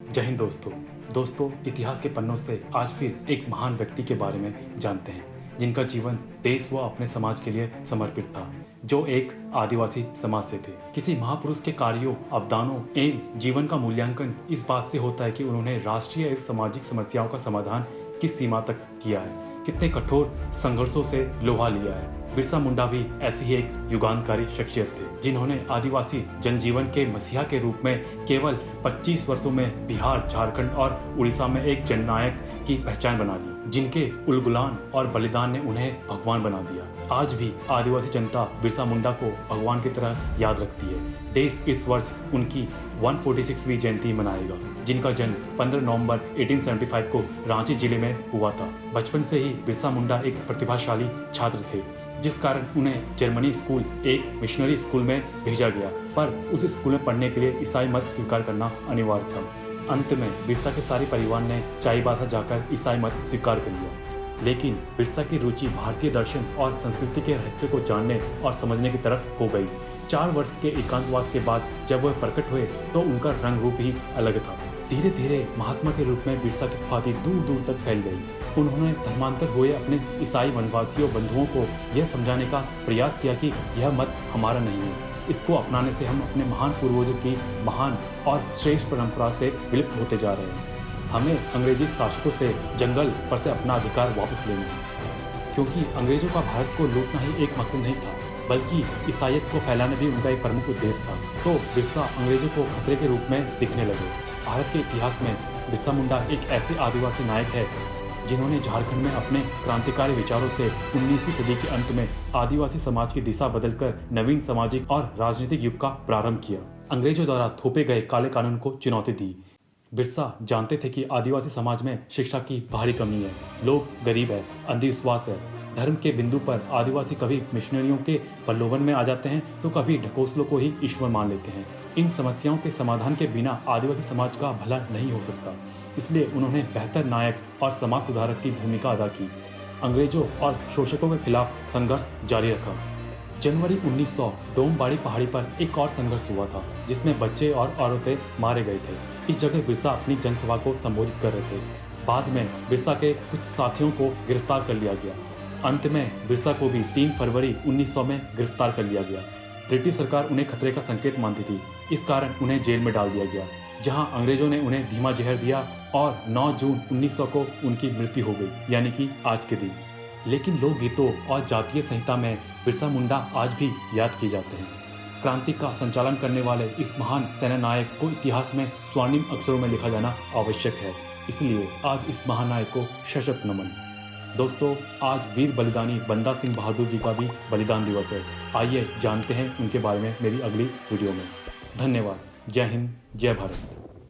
जय हिंद दोस्तों इतिहास के पन्नों से आज फिर एक महान व्यक्ति के बारे में जानते हैं जिनका जीवन देश व अपने समाज के लिए समर्पित था, जो एक आदिवासी समाज से थे। किसी महापुरुष के कार्यों, अवदानों एवं जीवन का मूल्यांकन इस बात से होता है कि उन्होंने राष्ट्रीय एवं सामाजिक समस्याओं का समाधान किस सीमा तक किया है, कितने कठोर संघर्षों से लोहा लिया है। बिरसा मुंडा भी ऐसी ही एक युगांतकारी शख्सियत थे जिन्होंने आदिवासी जनजीवन के मसीहा के रूप में केवल 25 वर्षों में बिहार, झारखंड और उड़ीसा में एक जननायक की पहचान बना ली, जिनके उलगुलान और बलिदान ने उन्हें भगवान बना दिया। आज भी आदिवासी जनता बिरसा मुंडा को भगवान की तरह याद रखती है। देश इस वर्ष उनकी 146वीं जयंती मनाएगा, जिनका जन्म 15 नवंबर 1875 को रांची जिले में हुआ था। बचपन से ही बिरसा मुंडा एक प्रतिभाशाली छात्र थे, जिस कारण उन्हें जर्मनी स्कूल, एक मिशनरी स्कूल में भेजा गया, पर उस स्कूल में पढ़ने के लिए ईसाई मत स्वीकार करना अनिवार्य था। अंत में बिरसा के सारे परिवार ने चाईबासा जाकर ईसाई मत स्वीकार कर लिया, लेकिन बिरसा की रुचि भारतीय दर्शन और संस्कृति के रहस्य को जानने और समझने की तरफ हो गई। 4 वर्ष के एकांतवास के बाद जब वह प्रकट हुए तो उनका रंग रूप ही अलग था। धीरे धीरे महात्मा के रूप में बिरसा की ख्याति दूर दूर तक फैल गई। उन्होंने धर्मांतर हुए अपने ईसाई वनवासियों बंधुओं को यह समझाने का प्रयास किया कि यह मत हमारा नहीं है, इसको अपनाने से हम अपने महान पूर्वजों की महान और श्रेष्ठ परंपरा से विलुप्त होते जा रहे हैं। हमें अंग्रेजी शासकों से जंगल पर से अपना अधिकार वापस लेना है, क्योंकि अंग्रेजों का भारत को लूटना ही एक मकसद नहीं था, बल्कि ईसाईयत को फैलाना भी उनका एक प्रमुख उद्देश्य था। तो बिरसा अंग्रेजों को खतरे के रूप में दिखने लगे। भारत के इतिहास में बिरसा मुंडा एक ऐसे आदिवासी नायक है जिन्होंने झारखंड में अपने क्रांतिकारी विचारों से 19वीं सदी के अंत में आदिवासी समाज की दिशा बदलकर नवीन सामाजिक और राजनीतिक युग का प्रारंभ किया। अंग्रेजों द्वारा थोपे गए काले कानून को चुनौती दी। बिरसा जानते थे कि आदिवासी समाज में शिक्षा की भारी कमी है, लोग गरीब है, अंधविश्वास है। धर्म के बिंदु पर आदिवासी कभी मिशनरियों के प्रलोभन में आ जाते हैं तो कभी ढकोसलों को ही ईश्वर मान लेते हैं। इन समस्याओं के समाधान के बिना आदिवासी समाज का भला नहीं हो सकता, इसलिए उन्होंने बेहतर नायक और समाज सुधारक की भूमिका अदा की। अंग्रेजों और शोषकों के खिलाफ संघर्ष जारी रखा। जनवरी 1900 डोमबाड़ी पहाड़ी पर एक और संघर्ष हुआ था, जिसमें बच्चे और औरतें मारे गए थे। इस जगह बिरसा अपनी जनसभा को संबोधित कर रहे थे। बाद में बिरसा के कुछ साथियों को गिरफ्तार कर लिया गया। अंत में बिरसा को भी 3 फरवरी 1900 में गिरफ्तार कर लिया गया। ब्रिटिश सरकार उन्हें खतरे का संकेत मानती थी, इस कारण उन्हें जेल में डाल दिया गया, जहां अंग्रेजों ने उन्हें धीमा जहर दिया और 9 जून 1900 को उनकी मृत्यु हो गई, यानी कि आज के दिन। लेकिन लोकगीतों और जातीय संहिता में बिरसा मुंडा आज भी याद किए जाते हैं। क्रांति का संचालन करने वाले इस महान सेना नायक को इतिहास में स्वर्णिम अक्षरों में लिखा जाना आवश्यक है, इसलिए आज इस महानायक को सशक्त नमन। दोस्तों, आज वीर बलिदानी बंदा सिंह बहादुर जी का भी बलिदान दिवस है। आइए जानते हैं उनके बारे में मेरी अगली वीडियो में। धन्यवाद। जय हिंद, जय भारत।